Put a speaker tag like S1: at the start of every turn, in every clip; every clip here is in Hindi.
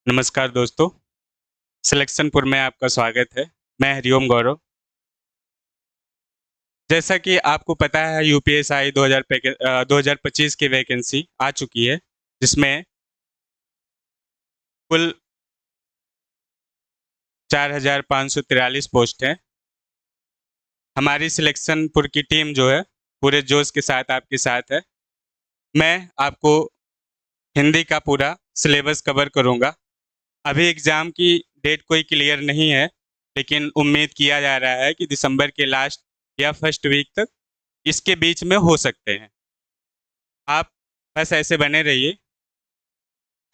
S1: नमस्कार दोस्तों, सिलेक्शनपुर में आपका स्वागत है। मैं हरिओम गौरव। जैसा कि आपको पता है यूपीएसआई 2025 की वैकेंसी आ चुकी है, जिसमें कुल 4,543 पोस्ट हैं। हमारी सिलेक्शनपुर की टीम जो है पूरे जोश के साथ आपके साथ है। मैं आपको हिंदी का पूरा सिलेबस कवर करूँगा। अभी एग्ज़ाम की डेट कोई क्लियर नहीं है, लेकिन उम्मीद किया जा रहा है कि दिसंबर के लास्ट या फर्स्ट वीक तक इसके बीच में हो सकते हैं। आप बस ऐसे बने रहिए।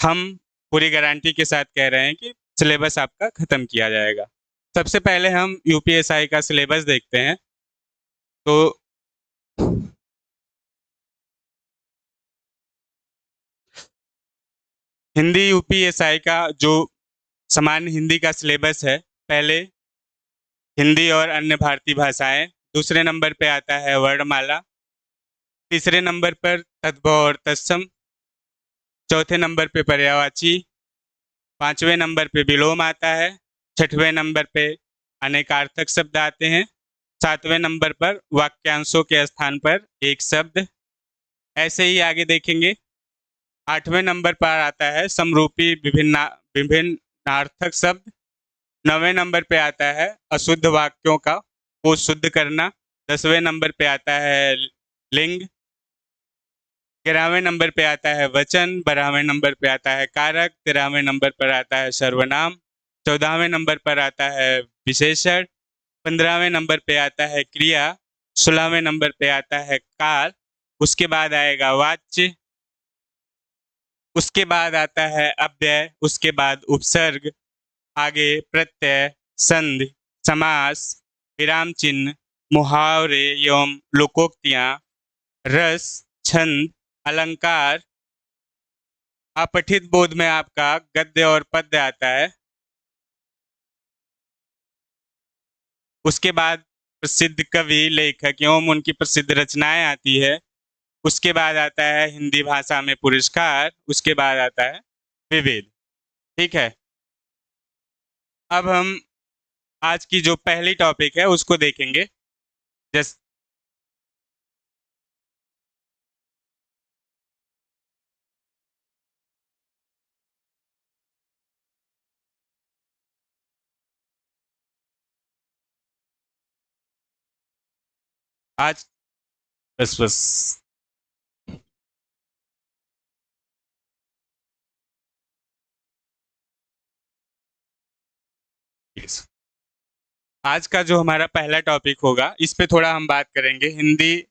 S1: हम पूरी गारंटी के साथ कह रहे हैं कि सिलेबस आपका ख़त्म किया जाएगा। सबसे पहले हम यूपीएसआई का सिलेबस देखते हैं। तो हिंदी यूपीएसआई का जो सामान्य हिंदी का सिलेबस है, पहले हिंदी और अन्य भारतीय भाषाएं, दूसरे नंबर पे आता है वर्णमाला, तीसरे नंबर पर तद्भव और तत्सम, चौथे नंबर पे पर्यायवाची, पांचवें नंबर पे विलोम आता है, छठवें नंबर पे अनेकार्थक शब्द आते हैं, सातवें नंबर पर वाक्यांशों के स्थान पर एक शब्द। ऐसे ही आगे देखेंगे। आठवें नंबर पर आता है समरूपी विभिन्नार्थक शब्द। नौवें नंबर पे आता है अशुद्ध वाक्यों को शुद्ध करना। 10वें नंबर पे आता है लिंग। 11वें नंबर पे आता है वचन। 12वें नंबर पे आता है कारक। 13वें नंबर पर आता है सर्वनाम। 14वें नंबर पर आता है विशेषण। 15वें नंबर पे आता है क्रिया। 16वें नंबर पे आता है काल। उसके बाद आएगा वाच्य। उसके बाद आता है अव्यय। उसके बाद उपसर्ग, आगे प्रत्यय, संधि, समास, विराम चिन्ह, मुहावरे एवं लोकोक्तियां, रस, छंद, अलंकार। अपठित बोध में आपका गद्य और पद्य आता है। उसके बाद प्रसिद्ध कवि, लेखक एवं उनकी प्रसिद्ध रचनाएं आती है। उसके बाद आता है हिंदी भाषा में पुरस्कार। उसके बाद आता है विविध। ठीक है, अब हम आज की जो पहली टॉपिक है उसको देखेंगे। जैसे आज बस बस yes. आज का जो हमारा पहला टॉपिक होगा, इस पे थोड़ा हम बात करेंगे, हिंदी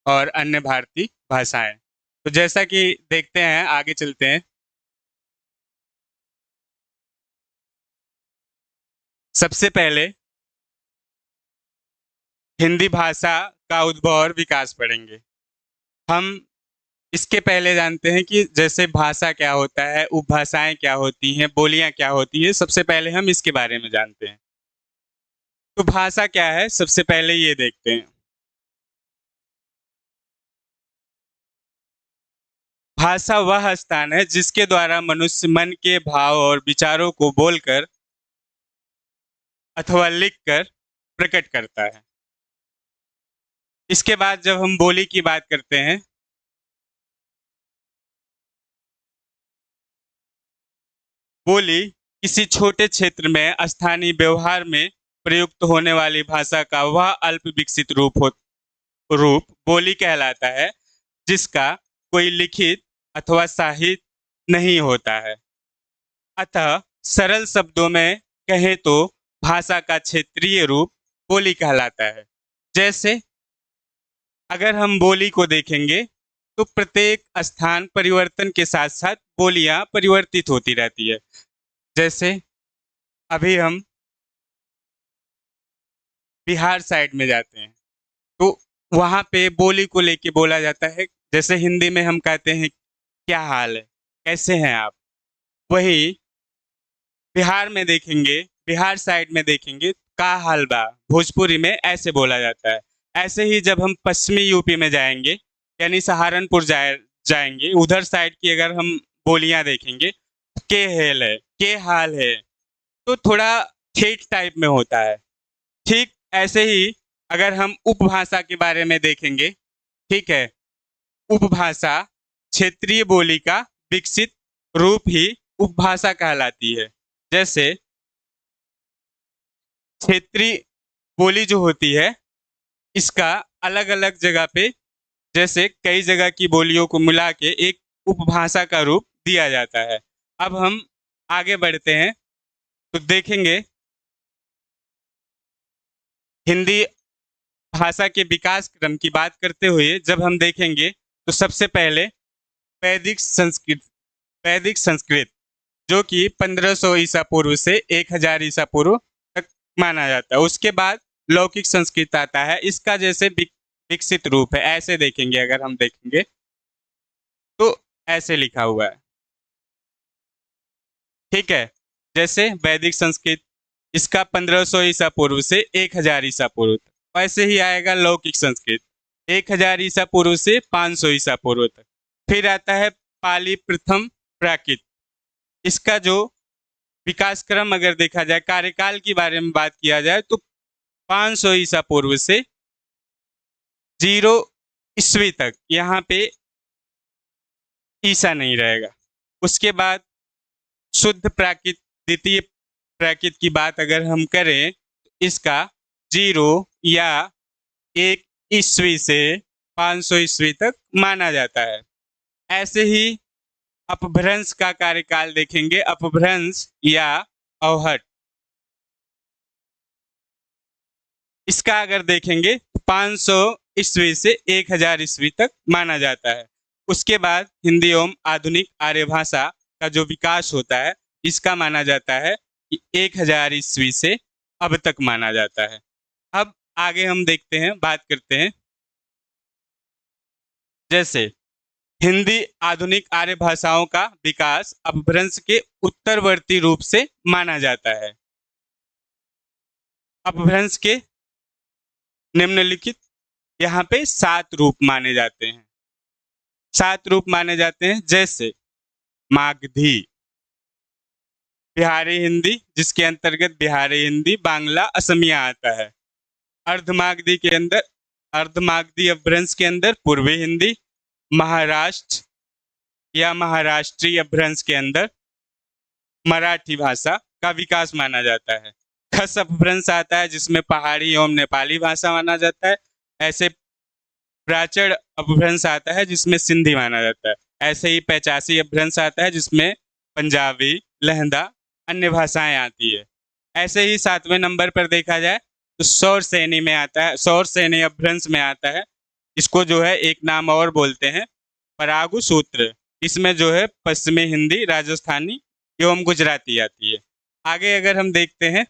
S1: और अन्य भारतीय भाषाएं। तो जैसा कि देखते हैं, आगे चलते हैं। सबसे पहले हिंदी भाषा का उद्भव और विकास पढ़ेंगे। हम इसके पहले जानते हैं कि जैसे भाषा क्या होता है, उपभाषाएं क्या होती हैं, बोलियां क्या होती हैं। सबसे पहले हम इसके बारे में जानते हैं। तो भाषा क्या है, सबसे पहले ये देखते हैं। भाषा वह स्थान है जिसके द्वारा मनुष्य मन के भाव और विचारों को बोलकर अथवा लिखकर प्रकट करता है। इसके बाद जब हम बोली की बात करते हैं, बोली किसी छोटे क्षेत्र में स्थानीय व्यवहार में प्रयुक्त होने वाली भाषा का वह अल्प विकसित रूप बोली कहलाता है, जिसका कोई लिखित अथवा साहित्य नहीं होता है। अतः सरल शब्दों में कहें तो भाषा का क्षेत्रीय रूप बोली कहलाता है। जैसे अगर हम बोली को देखेंगे तो प्रत्येक स्थान परिवर्तन के साथ साथ बोलियां परिवर्तित होती रहती है। जैसे अभी हम बिहार साइड में जाते हैं तो वहाँ पे बोली को लेके बोला जाता है। जैसे हिंदी में हम कहते हैं क्या हाल है, कैसे हैं आप, वही बिहार में देखेंगे, बिहार साइड में देखेंगे का हाल बा, भोजपुरी में ऐसे बोला जाता है। ऐसे ही जब हम पश्चिमी यूपी में जाएंगे, यानी सहारनपुर जाएंगे, उधर साइड की अगर हम बोलियां देखेंगे, के हेल है, के हाल है, तो थोड़ा ठेठ टाइप में होता है। ठीक ऐसे ही अगर हम उपभाषा के बारे में देखेंगे, ठीक है, उपभाषा क्षेत्रीय बोली का विकसित रूप ही उपभाषा कहलाती है। जैसे क्षेत्रीय बोली जो होती है, इसका अलग अलग जगह पे, जैसे कई जगह की बोलियों को मिला के एक उपभाषा का रूप दिया जाता है। अब हम आगे बढ़ते हैं तो देखेंगे हिंदी भाषा के विकास क्रम की बात करते हुए जब हम देखेंगे तो सबसे पहले वैदिक संस्कृत, वैदिक संस्कृत जो कि 1500 ईसा पूर्व से 1000 ईसा पूर्व तक माना जाता है। उसके बाद लौकिक संस्कृत आता है, इसका जैसे विकसित रूप है, ऐसे देखेंगे अगर हम देखेंगे तो ऐसे लिखा हुआ है, ठीक है। जैसे वैदिक संस्कृत, इसका 1500 ईसा पूर्व से 1000 ईसा पूर्व तक, वैसे ही आएगा लौकिक संस्कृत 1000 ईसा पूर्व से 500 ईसा पूर्व तक। फिर आता है पाली प्रथम प्राकृत, इसका जो विकास क्रम अगर देखा जाए, कार्यकाल के बारे में बात किया जाए तो 500 ईसा पूर्व से 0 ईस्वी तक, यहाँ पे ईसा नहीं रहेगा। उसके बाद शुद्ध प्राकृत, द्वितीय प्राकृत की बात अगर हम करें तो इसका 0 या 1 ईस्वी से 500 ईस्वी तक माना जाता है। ऐसे ही अपभ्रंश का कार्यकाल देखेंगे, अपभ्रंश या अवहट, इसका अगर देखेंगे तो 500 ईस्वी से 1000 ईस्वी तक माना जाता है। उसके बाद हिंदी एवं आधुनिक आर्य भाषा का जो विकास होता है, इसका माना जाता है कि 1000 ईस्वी से अब तक माना जाता है। अब आगे हम देखते हैं, बात करते हैं, जैसे हिंदी आधुनिक आर्य भाषाओं का विकास अपभ्रंश के उत्तरवर्ती रूप से माना जाता है। अपभ्रंश के निम्नलिखित यहाँ पे 7 रूप माने जाते हैं, 7 रूप माने जाते हैं। जैसे मागधी, बिहारी हिंदी, जिसके अंतर्गत बिहारी हिंदी, बांग्ला, असमिया आता है। अर्धमागधी के अंदर, अर्धमागधी अपभ्रंश के अंदर पूर्वी हिंदी, महाराष्ट्र या महाराष्ट्रीय अपभ्रंश के अंदर मराठी भाषा का विकास माना जाता है। खस अपभ्रंश आता है जिसमें पहाड़ी एवं नेपाली भाषा माना जाता है। ऐसे प्राचीन अपभ्रंश आता है जिसमें सिंधी माना जाता है। ऐसे ही 85 अपभ्रंश आता है जिसमें पंजाबी, लहंदा, अन्य भाषाएं आती है। ऐसे ही 7वें नंबर पर देखा जाए तो सौर सैनी में आता है, सौर सैनी अपभ्रंश में आता है। इसको जो है एक नाम और बोलते हैं, परागु सूत्र। इसमें जो है पश्चिमी हिंदी, राजस्थानी एवं गुजराती आती है। आगे अगर हम देखते हैं,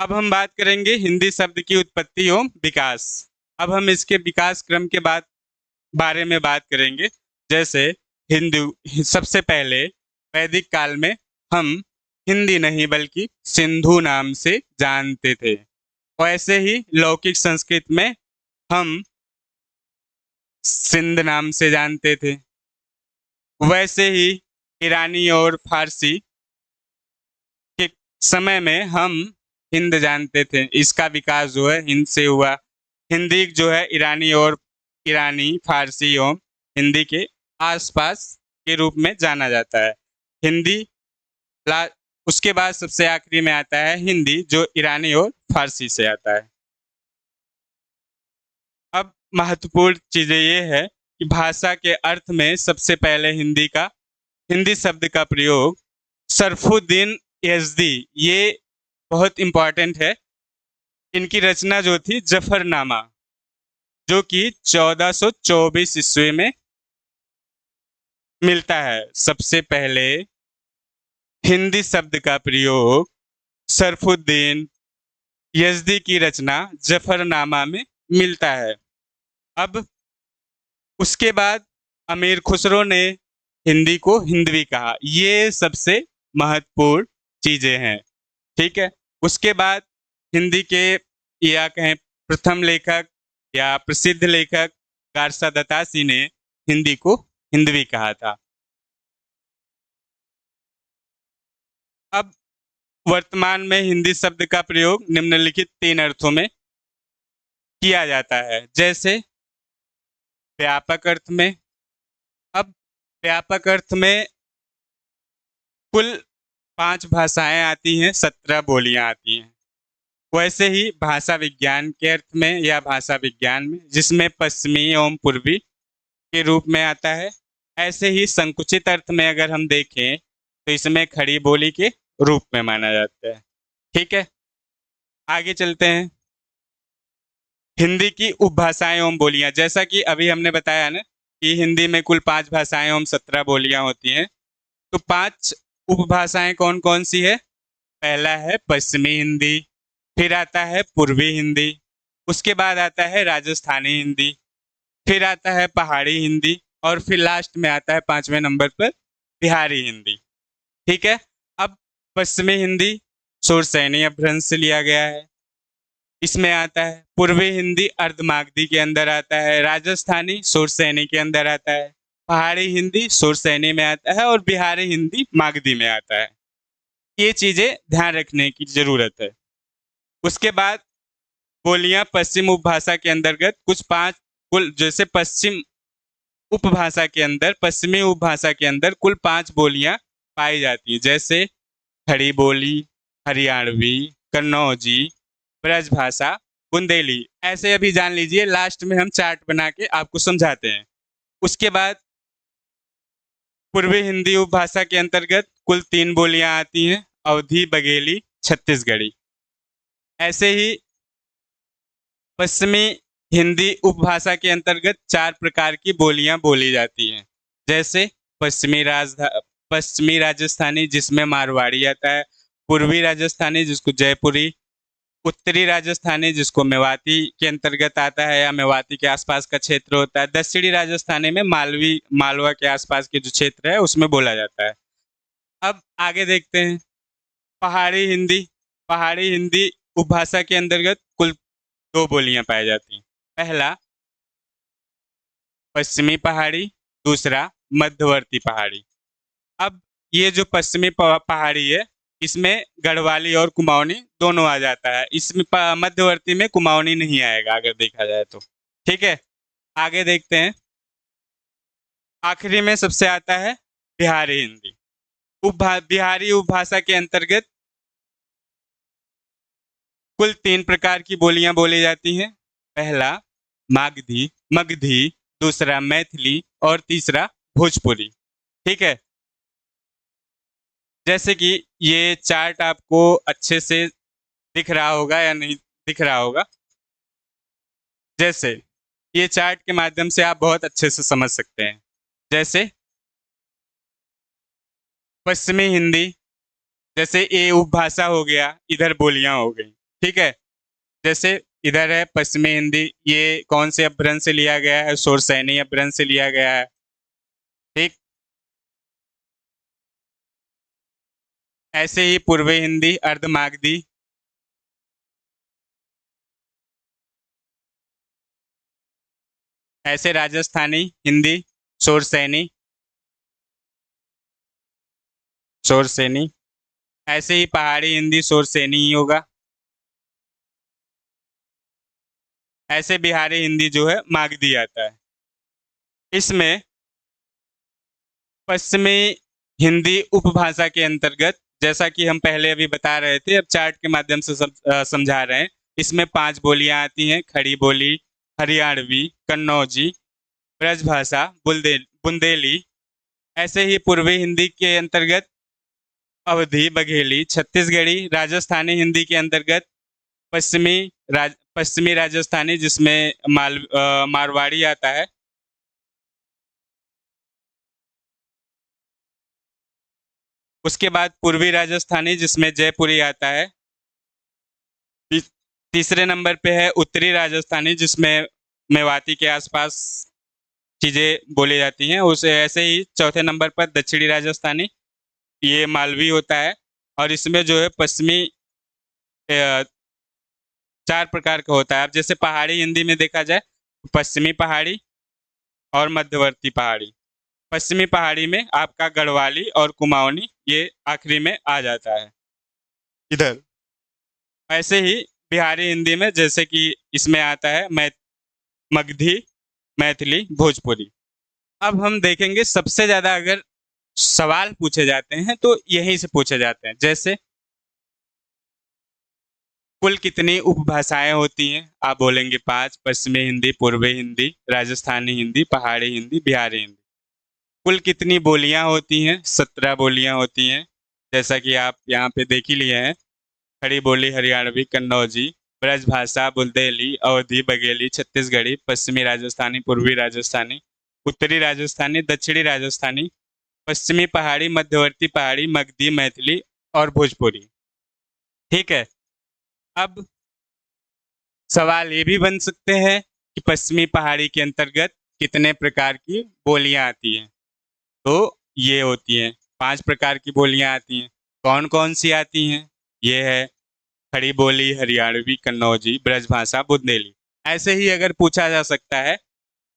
S1: अब हम बात करेंगे हिंदी शब्द की उत्पत्ति एवं विकास। अब हम इसके विकास क्रम के बारे में बात करेंगे। जैसे हिंदू, सबसे पहले वैदिक काल में हम हिंदी नहीं बल्कि सिंधु नाम से जानते थे। वैसे ही लौकिक संस्कृत में हम सिंध नाम से जानते थे। वैसे ही ईरानी और फारसी के समय में हम हिंद जानते थे। इसका विकास जो है हिंद से हुआ। हिंदी जो है ईरानी और ईरानी, फारसी एवं हिंदी के आसपास के रूप में जाना जाता है। हिंदी उसके बाद सबसे आखिरी में आता है हिंदी, जो ईरानी और फारसी से आता है। अब महत्वपूर्ण चीजें ये है कि भाषा के अर्थ में सबसे पहले हिंदी शब्द का प्रयोग सरफुद्दीन यज़दी, ये बहुत इंपॉर्टेंट है। इनकी रचना जो थी जफरनामा, जो कि 1424 ईस्वी में मिलता है। सबसे पहले हिंदी शब्द का प्रयोग सरफुद्दीन यज़दी की रचना जफरनामा में मिलता है। अब उसके बाद अमीर खुसरो ने हिंदी को हिंदवी कहा। ये सबसे महत्वपूर्ण चीजें हैं, ठीक है। उसके बाद हिंदी के, या कहें प्रथम लेखक या प्रसिद्ध लेखक गारसा दत्तासी ने हिंदी को हिंदवी कहा था। अब वर्तमान में हिंदी शब्द का प्रयोग निम्नलिखित 3 अर्थों में किया जाता है। जैसे व्यापक अर्थ में। अब व्यापक अर्थ में कुल 5 भाषाएं आती हैं, 17 बोलियां आती हैं। वैसे ही भाषा विज्ञान के अर्थ में या भाषा विज्ञान में, जिसमें पश्चिमी एवं पूर्वी के रूप में आता है। ऐसे ही संकुचित अर्थ में अगर हम देखें तो इसमें खड़ी बोली के रूप में माना जाता है। ठीक है, आगे चलते हैं। हिंदी की उपभाषाएं एवं बोलियां, जैसा कि अभी हमने बताया ना कि हिंदी में कुल 5 भाषाएं एवं 17 बोलियां होती हैं। तो 5 उपभाषाएं कौन कौन सी है? पहला है पश्चिमी हिंदी, फिर आता है पूर्वी हिंदी, उसके बाद आता है राजस्थानी हिंदी, फिर आता है पहाड़ी हिंदी, और फिर लास्ट में आता है 5वें नंबर पर बिहारी हिंदी। ठीक है, अब पश्चिमी हिंदी सुरसैनी अपभ्रंश से लिया गया है, इसमें आता है। पूर्वी हिंदी अर्धमागधी के अंदर आता है, राजस्थानी सुरसैनी के अंदर आता है, पहाड़ी हिंदी सुरसैनी में आता है, और बिहारी हिंदी मागधी में आता है। ये चीजें ध्यान रखने की जरूरत है। उसके बाद बोलियां पश्चिम उपभाषा के अंतर्गत कुछ 5 कुल, जैसे पश्चिम उपभाषा के अंदर, पश्चिमी उपभाषा के अंदर कुल 5 बोलियां पाई जाती हैं। जैसे खड़ी बोली, हरियाणवी, कन्नौजी, ब्रजभाषा, बुंदेली। ऐसे अभी जान लीजिए, लास्ट में हम चार्ट बना के आपको समझाते हैं। उसके बाद पूर्वी हिंदी उपभाषा के अंतर्गत कुल 3 बोलियां आती हैं, अवधी, बघेली, छत्तीसगढ़ी। ऐसे ही पश्चिमी हिंदी उपभाषा के अंतर्गत 4 प्रकार की बोलियां बोली जाती हैं। जैसे पश्चिमी राजस्थानी, जिसमें मारवाड़ी आता है, पूर्वी राजस्थानी जिसको जयपुरी, उत्तरी राजस्थानी जिसको मेवाती के अंतर्गत आता है या मेवाती के आसपास का क्षेत्र होता है, दक्षिणी राजस्थानी में मालवा के आसपास के जो क्षेत्र है उसमें बोला जाता है। अब आगे देखते हैं पहाड़ी हिंदी। पहाड़ी हिंदी उपभाषा के अंतर्गत कुल 2 बोलियां पाई जाती हैं। पहला पश्चिमी पहाड़ी, दूसरा मध्यवर्ती पहाड़ी। अब ये जो पश्चिमी पहाड़ी है, इसमें गढ़वाली और कुमाऊनी दोनों आ जाता है। इसमें मध्यवर्ती में कुमाऊनी नहीं आएगा अगर देखा जाए तो। ठीक है, आगे देखते हैं। आखिरी में सबसे आता है बिहारी हिंदी। बिहारी उपभाषा के अंतर्गत कुल 3 प्रकार की बोलियां बोली जाती हैं। पहला मागधी, मगधी, दूसरा मैथिली, और तीसरा भोजपुरी। ठीक है, जैसे कि ये चार्ट आपको अच्छे से दिख रहा होगा या नहीं दिख रहा होगा। जैसे ये चार्ट के माध्यम से आप बहुत अच्छे से समझ सकते हैं। जैसे पश्चिमी हिंदी, जैसे ये उपभाषा हो गया, इधर बोलियां हो गई। ठीक है, जैसे इधर है पश्चिमी हिंदी, ये कौन से अपभ्रंश से लिया गया है? सुरसैनी अपभ्रंश से लिया गया है। ठीक, ऐसे ही पूर्वी हिंदी अर्धमागधी, ऐसे राजस्थानी हिंदी सुरसैनी, सुरसैनी, ऐसे ही पहाड़ी हिंदी सुरसैनी ही होगा। ऐसे बिहारी हिंदी जो है मागधी आता है। इसमें पश्चिमी हिंदी उपभाषा के अंतर्गत, जैसा कि हम पहले अभी बता रहे थे, अब चार्ट के माध्यम से समझा रहे हैं। इसमें 5 बोलियां आती हैं, खड़ी बोली, हरियाणवी, कन्नौजी, ब्रजभाषा, बुंदेली। ऐसे ही पूर्वी हिंदी के अंतर्गत अवधी, बघेली, छत्तीसगढ़ी। राजस्थानी हिंदी के अंतर्गत पश्चिमी राजस्थानी, जिसमें मारवाड़ी आता है। उसके बाद पूर्वी राजस्थानी, जिसमें जयपुरी आता है। तीसरे नंबर पे है उत्तरी राजस्थानी, जिसमें मेवाती के आसपास चीजें बोली जाती हैं। उसे ऐसे ही चौथे नंबर पर दक्षिणी राजस्थानी, ये मालवी होता है। और इसमें जो है पश्चिमी 4 प्रकार का होता है। अब जैसे पहाड़ी हिंदी में देखा जाए, पश्चिमी पहाड़ी और मध्यवर्ती पहाड़ी। पश्चिमी पहाड़ी में आपका गढ़वाली और कुमाऊनी ये आखिरी में आ जाता है इधर। ऐसे ही बिहारी हिंदी में जैसे कि इसमें आता है मगधी, मैथिली, भोजपुरी। अब हम देखेंगे सबसे ज़्यादा अगर सवाल पूछे जाते हैं तो यहीं से पूछे जाते हैं। जैसे कुल कितनी उपभाषाएं होती हैं? आप बोलेंगे 5। पश्चिमी हिंदी, पूर्वी हिंदी, राजस्थानी हिंदी, पहाड़ी हिंदी, बिहारी हिंदी। कुल कितनी बोलियां होती हैं? 17 बोलियां होती हैं। जैसा कि आप यहाँ पे देख ही लिए हैं। खड़ी बोली हरियाणवी, कन्नौजी, ब्रजभाषा, बुंदेली, अवधी, बघेली, छत्तीसगढ़ी, पश्चिमी राजस्थानी, पूर्वी राजस्थानी, उत्तरी राजस्थानी, दक्षिणी राजस्थानी, पश्चिमी पहाड़ी, मध्यवर्ती पहाड़ी, मगधी, मैथिली और भोजपुरी। ठीक है। अब सवाल ये भी बन सकते हैं कि पश्चिमी पहाड़ी के अंतर्गत कितने प्रकार की बोलियां आती हैं? तो ये होती हैं 5 प्रकार की बोलियां आती हैं। कौन कौन सी आती हैं? ये है खड़ी बोली हरियाणवी, कन्नौजी, ब्रजभाषा, बुंदेली। ऐसे ही अगर पूछा जा सकता है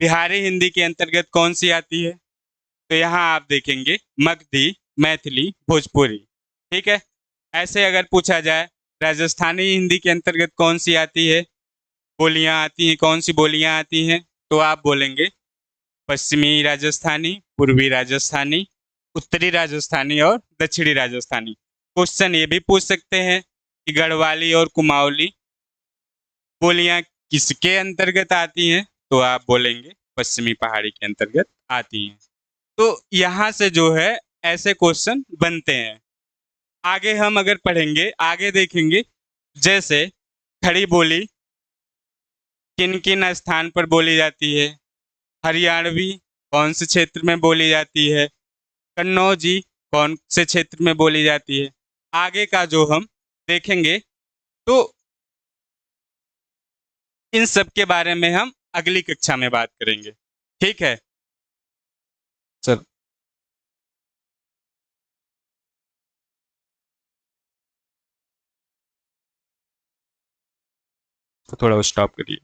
S1: बिहारी हिंदी के अंतर्गत कौन सी आती है, तो यहाँ आप देखेंगे मगधी, मैथिली, भोजपुरी। ठीक है। ऐसे अगर पूछा जाए राजस्थानी हिंदी के अंतर्गत कौन सी आती है, बोलियां आती हैं, कौन सी बोलियां आती हैं, तो आप बोलेंगे पश्चिमी राजस्थानी, पूर्वी राजस्थानी, उत्तरी राजस्थानी और दक्षिणी राजस्थानी। क्वेश्चन ये भी पूछ सकते हैं कि गढ़वाली और कुमाऊली बोलियां किसके अंतर्गत आती हैं, तो आप बोलेंगे पश्चिमी पहाड़ी के अंतर्गत आती हैं। तो यहाँ से जो है ऐसे क्वेश्चन बनते हैं। आगे हम अगर पढ़ेंगे, आगे देखेंगे जैसे खड़ी बोली किन किन स्थान पर बोली जाती है, हरियाणवी कौन से क्षेत्र में बोली जाती है, कन्नौजी कौन से क्षेत्र में बोली जाती है। आगे का जो हम देखेंगे तो इन सब के बारे में हम अगली कक्षा में बात करेंगे। ठीक है सर। तो थोड़ा स्टॉप करिए।